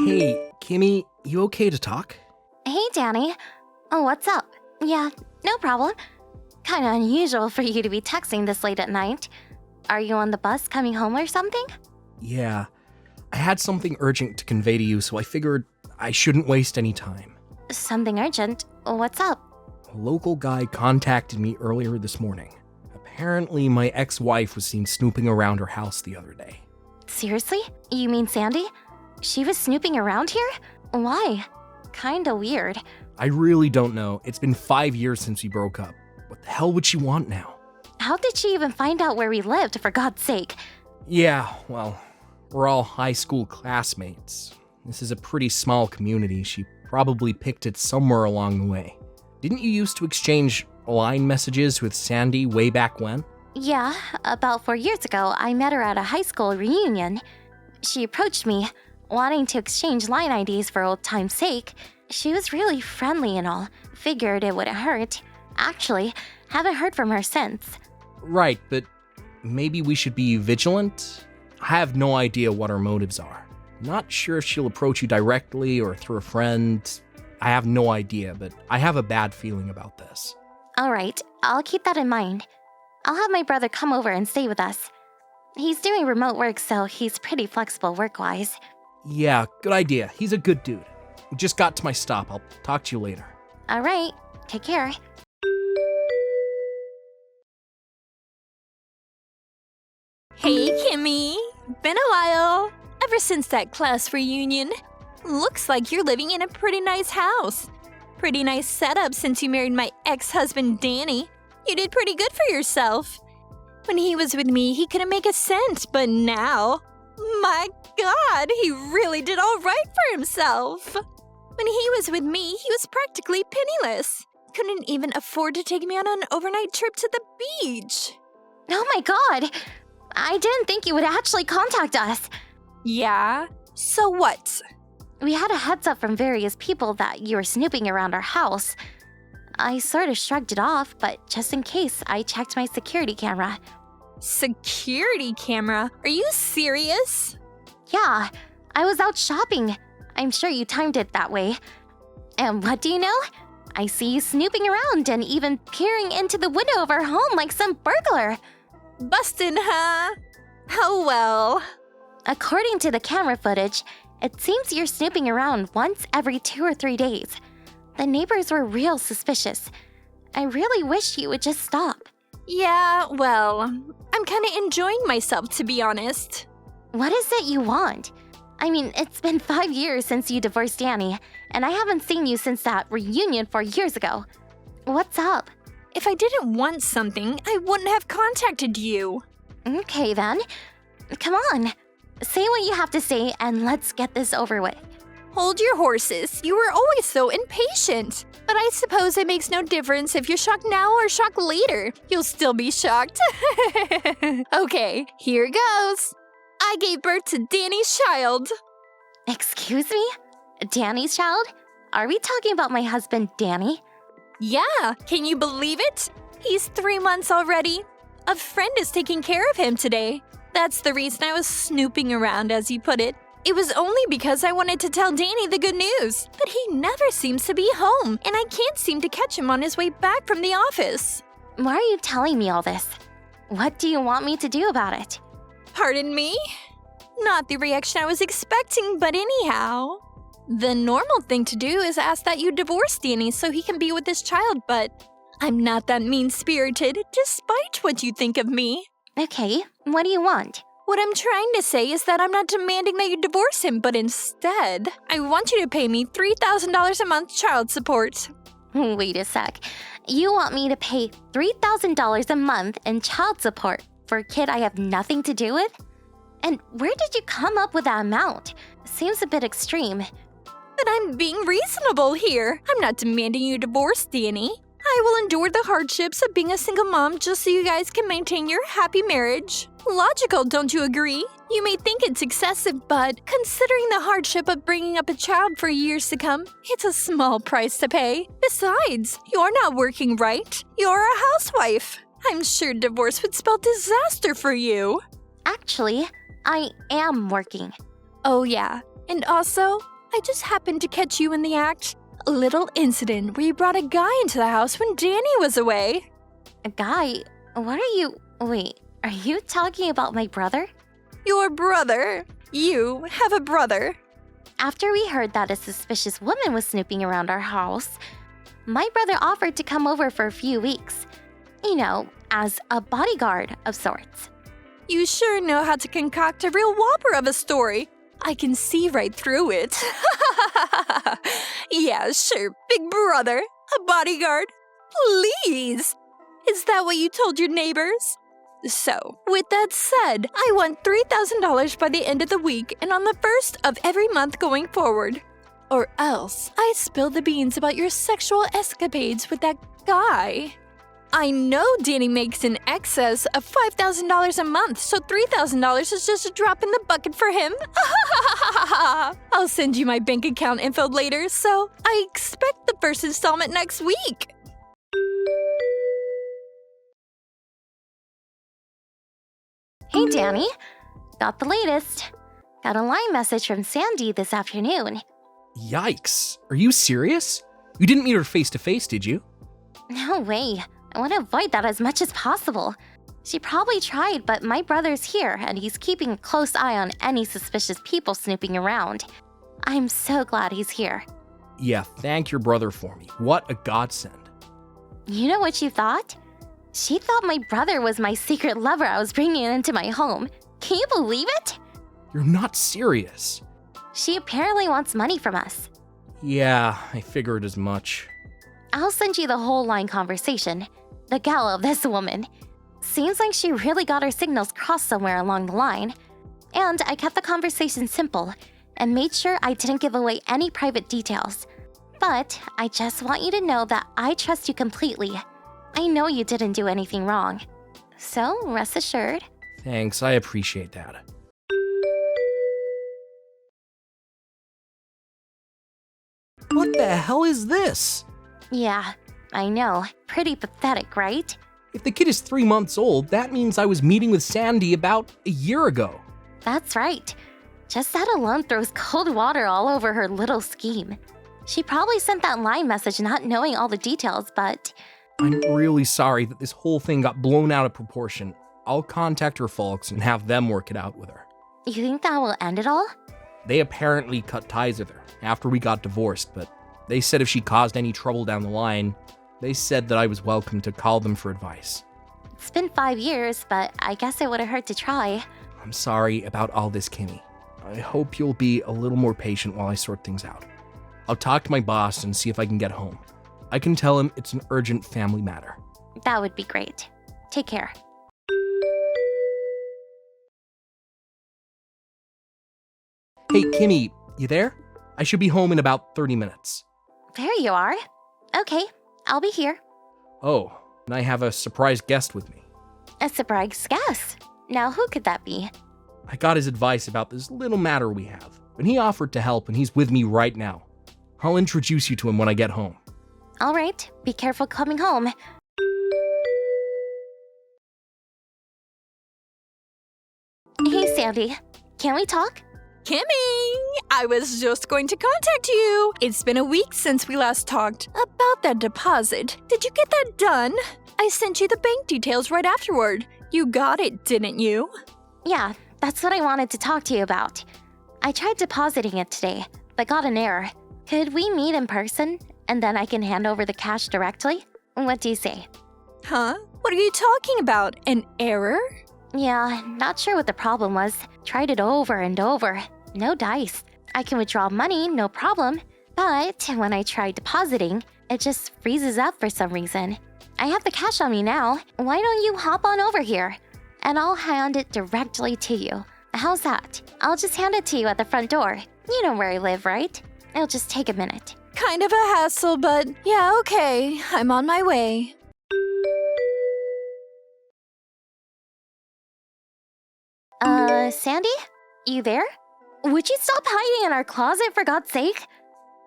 Hey, Kimmy, you okay to talk? Hey, Danny. Oh, what's up? Yeah, no problem. Kinda unusual for you to be texting this late at night. Are you on the bus coming home or something? Yeah, I had something urgent to convey to you, so I figured I shouldn't waste any time. Something urgent? What's up? A local guy contacted me earlier this morning. Apparently, my ex-wife was seen snooping around her house the other day. Seriously? You mean Sandy? She was snooping around here? Why? Kinda weird. I really don't know. It's been 5 years since we broke up. What the hell would she want now? How did she even find out where we lived, for God's sake? Yeah, well, we're all high school classmates. This is a pretty small community. She probably picked it somewhere along the way. Didn't you used to exchange line messages with Sandy way back when? Yeah, about 4 years ago, I met her at a high school reunion. She approached me, wanting to exchange line IDs for old time's sake. She was really friendly and all. Figured it wouldn't hurt. Actually, haven't heard from her since. Right, but maybe we should be vigilant? I have no idea what her motives are. Not sure if she'll approach you directly or through a friend. I have no idea, but I have a bad feeling about this. Alright, I'll keep that in mind. I'll have my brother come over and stay with us. He's doing remote work, so he's pretty flexible work-wise. Yeah, good idea. He's a good dude. We just got to my stop. I'll talk to you later. Alright, take care. Hey, Kimmy! Been a while. Ever since that class reunion. Looks like you're living in a pretty nice house. Pretty nice setup since you married my ex-husband, Danny. You did pretty good for yourself. When he was with me, he couldn't make a cent, but now... My God, he really did all right for himself. When he was with me, he was practically penniless. Couldn't even afford to take me on an overnight trip to the beach. Oh my God! I didn't think you would actually contact us. Yeah? So what? We had a heads up from various people that you were snooping around our house. I sort of shrugged it off, but just in case, I checked my security camera. Security camera? Are you serious? Yeah, I was out shopping. I'm sure you timed it that way. And what do you know? I see you snooping around and even peering into the window of our home like some burglar. Busted, huh? Oh well. According to the camera footage, it seems you're snooping around once every 2 or 3 days. The neighbors were real suspicious. I really wish you would just stop. Yeah, well, I'm kinda enjoying myself, to be honest. What is it you want? I mean, it's been 5 years since you divorced Danny, and I haven't seen you since that reunion 4 years ago. What's up? If I didn't want something, I wouldn't have contacted you. Okay then. Come on. Say what you have to say and let's get this over with. Hold your horses. You were always so impatient. But I suppose it makes no difference if you're shocked now or shocked later. You'll still be shocked. Okay, here goes. I gave birth to Danny's child. Excuse me? Danny's child? Are we talking about my husband, Danny? Yeah, can you believe it? He's 3 months already. A friend is taking care of him today. That's the reason I was snooping around, as you put it. It was only because I wanted to tell Danny the good news. But he never seems to be home, and I can't seem to catch him on his way back from the office. Why are you telling me all this? What do you want me to do about it? Pardon me? Not the reaction I was expecting, but anyhow. The normal thing to do is ask that you divorce Danny so he can be with his child, but I'm not that mean-spirited, despite what you think of me. Okay, what do you want? What I'm trying to say is that I'm not demanding that you divorce him, but instead, I want you to pay me $3,000 a month child support. Wait a sec. You want me to pay $3,000 a month in child support for a kid I have nothing to do with? And where did you come up with that amount? Seems a bit extreme. But I'm being reasonable here. I'm not demanding you divorce Danny. I will endure the hardships of being a single mom just so you guys can maintain your happy marriage. Logical, don't you agree? You may think it's excessive, but considering the hardship of bringing up a child for years to come, it's a small price to pay. Besides, you're not working, right? You're a housewife. I'm sure divorce would spell disaster for you. Actually, I am working. Oh yeah, and also, I just happened to catch you in the act. A little incident where you brought a guy into the house when Danny was away. A guy? What are you... Wait, are you talking about my brother? Your brother? You have a brother? After we heard that a suspicious woman was snooping around our house, my brother offered to come over for a few weeks. You know, as a bodyguard of sorts. You sure know how to concoct a real whopper of a story. I can see right through it. Yeah, sure, big brother. A bodyguard. Please. Is that what you told your neighbors? So, with that said, I want $3,000 by the end of the week and on the first of every month going forward. Or else, I spill the beans about your sexual escapades with that guy. I know Danny makes in excess of $5,000 a month, so $3,000 is just a drop in the bucket for him. I'll send you my bank account info later, so I expect the first installment next week. Hey, Danny. Got the latest. Got a line message from Sandy this afternoon. Yikes. Are you serious? You didn't meet her face to face, did you? No way. I want to avoid that as much as possible. She probably tried, but my brother's here, and he's keeping a close eye on any suspicious people snooping around. I'm so glad he's here. Yeah, thank your brother for me. What a godsend. You know what she thought? She thought my brother was my secret lover I was bringing into my home. Can you believe it? You're not serious. She apparently wants money from us. Yeah, I figured as much. I'll send you the whole line conversation. The gal of this woman. Seems like she really got her signals crossed somewhere along the line. And I kept the conversation simple and made sure I didn't give away any private details. But I just want you to know that I trust you completely. I know you didn't do anything wrong. So rest assured. Thanks, I appreciate that. What the hell is this? Yeah, I know. Pretty pathetic, right? If the kid is 3 months old, that means I was meeting with Sandy about a year ago. That's right. Just that alone throws cold water all over her little scheme. She probably sent that line message not knowing all the details, but... I'm really sorry that this whole thing got blown out of proportion. I'll contact her folks and have them work it out with her. You think that will end it all? They apparently cut ties with her after we got divorced, but they said if she caused any trouble down the line, they said that I was welcome to call them for advice. It's been 5 years, but I guess it would have hurt to try. I'm sorry about all this, Kimmy. I hope you'll be a little more patient while I sort things out. I'll talk to my boss and see if I can get home. I can tell him it's an urgent family matter. That would be great. Take care. Hey, Kimmy, you there? I should be home in about 30 minutes. There you are. Okay, I'll be here. Oh, and I have a surprise guest with me. A surprise guest. Now who could that be? I got his advice about this little matter we have, and he offered to help, and he's with me right now. I'll introduce you to him when I get home. All right, be careful coming home. Hey, Sandy. Can we talk? Kimmy, I was just going to contact you. It's been a week since we last talked about that deposit. Did you get that done? I sent you the bank details right afterward. You got it, didn't you? Yeah, that's what I wanted to talk to you about. I tried depositing it today, but got an error. Could we meet in person, and then I can hand over the cash directly? What do you say? Huh? What are you talking about? An error? Yeah, not sure what the problem was. Tried it over and over. No dice. I can withdraw money, no problem. But when I try depositing, it just freezes up for some reason. I have the cash on me now. Why don't you hop on over here? And I'll hand it directly to you. How's that? I'll just hand it to you at the front door. You know where I live, right? It'll just take a minute. Kind of a hassle, but yeah, okay. I'm on my way. Sandy? You there? Would you stop hiding in our closet, for God's sake?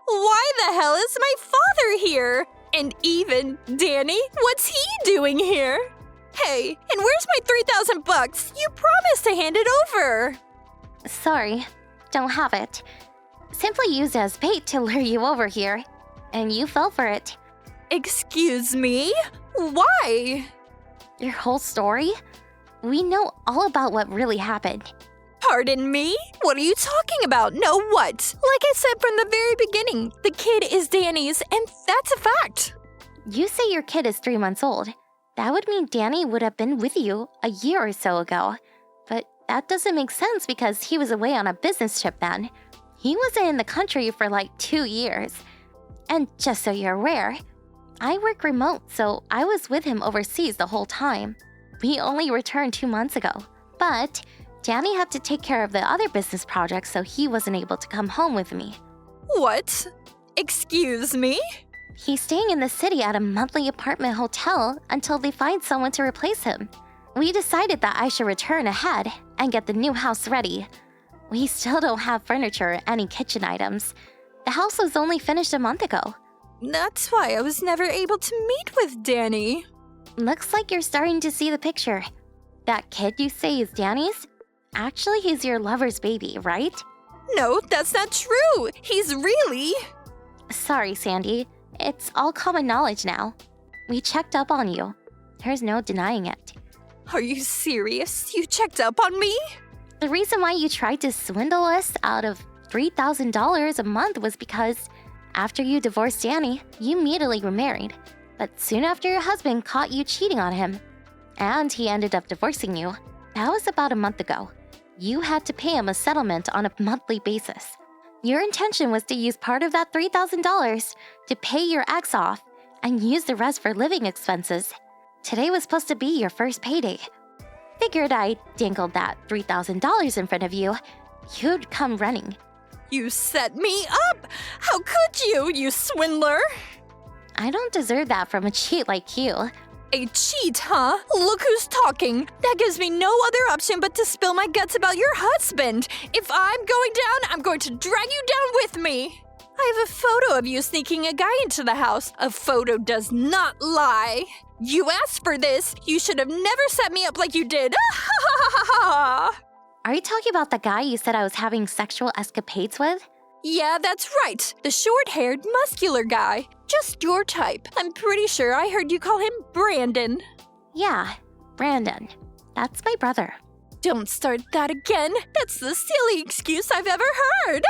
Why the hell is my father here? And even Danny, what's he doing here? Hey, and where's my $3,000? You promised to hand it over. Sorry, don't have it. Simply used as bait to lure you over here. And you fell for it. Excuse me? Why? Your whole story? We know all about what really happened. Pardon me? What are you talking about? No what? Like I said from the very beginning, the kid is Danny's, and that's a fact. You say your kid is 3 months old. That would mean Danny would have been with you a year or so ago. But that doesn't make sense because he was away on a business trip then. He wasn't in the country for like 2 years. And just so you're aware, I work remote, so I was with him overseas the whole time. We only returned 2 months ago. But Danny had to take care of the other business projects, so he wasn't able to come home with me. What? Excuse me? He's staying in the city at a monthly apartment hotel until they find someone to replace him. We decided that I should return ahead and get the new house ready. We still don't have furniture or any kitchen items. The house was only finished a month ago. That's why I was never able to meet with Danny. Looks like you're starting to see the picture. That kid you say is Danny's? Actually, he's your lover's baby, right? No, that's not true. He's really... Sorry, Sandy. It's all common knowledge now. We checked up on you. There's no denying it. Are you serious? You checked up on me? The reason why you tried to swindle us out of $3,000 a month was because after you divorced Danny, you immediately remarried. But soon after your husband caught you cheating on him, and he ended up divorcing you. That was about a month ago. You had to pay him a settlement on a monthly basis. Your intention was to use part of that $3,000 to pay your ex off and use the rest for living expenses. Today was supposed to be your first payday. Figured I dangled that $3,000 in front of you. You'd come running. You set me up! How could you, you swindler? I don't deserve that from a cheat like you. A cheat, huh? Look who's talking. That gives me no other option but to spill my guts about your husband. If I'm going down, I'm going to drag you down with me. I have a photo of you sneaking a guy into the house. A photo does not lie. You asked for this. You should have never set me up like you did. Are you talking about the guy you said I was having sexual escapades with? Yeah, that's right. The short-haired, muscular guy. Just your type. I'm pretty sure I heard you call him Brandon. Yeah, Brandon. That's my brother. Don't start that again. That's the silly excuse I've ever heard.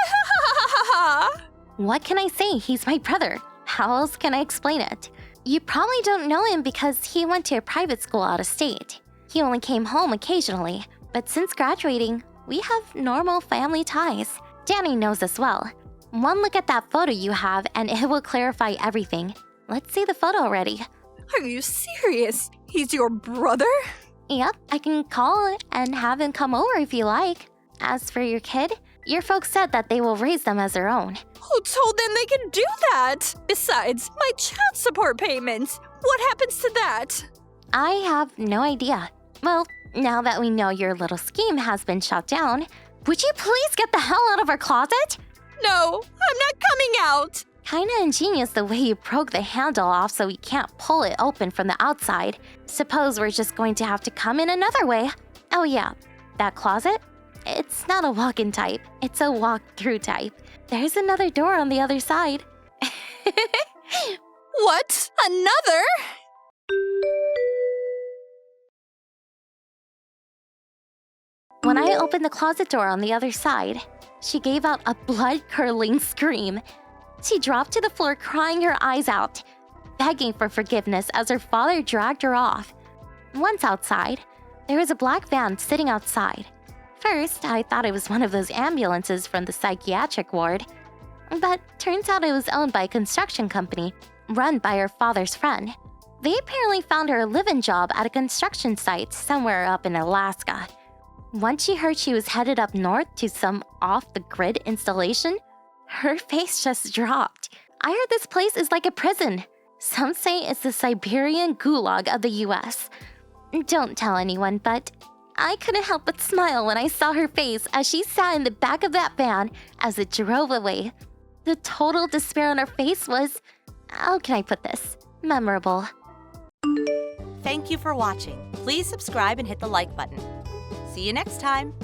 What can I say? He's my brother. How else can I explain it? You probably don't know him because he went to a private school out of state. He only came home occasionally, but since graduating, we have normal family ties. Danny knows as well. One look at that photo you have and it will clarify everything. Let's see the photo already. Are you serious? He's your brother? Yep, I can call and have him come over if you like. As for your kid, your folks said that they will raise them as their own. Who told them they can do that? Besides, my child support payments. What happens to that? I have no idea. Well, now that we know your little scheme has been shut down, would you please get the hell out of our closet? No, I'm not coming out. Kinda ingenious the way you broke the handle off so we can't pull it open from the outside. Suppose we're just going to have to come in another way. Oh yeah, that closet? It's not a walk-in type, it's a walk-through type. There's another door on the other side. What? Another? When I opened the closet door on the other side, she gave out a blood-curdling scream. She dropped to the floor crying her eyes out, begging for forgiveness as her father dragged her off. Once outside, there was a black van sitting outside. First, I thought it was one of those ambulances from the psychiatric ward. But turns out it was owned by a construction company, run by her father's friend. They apparently found her a live-in job at a construction site somewhere up in Alaska. Once she heard she was headed up north to some off-the-grid installation, her face just dropped. I heard this place is like a prison. Some say it's the Siberian gulag of the US. Don't tell anyone, but I couldn't help but smile when I saw her face as she sat in the back of that van as it drove away. The total despair on her face was, how can I put this, memorable. Thank you for watching. Please subscribe and hit the like button. See you next time.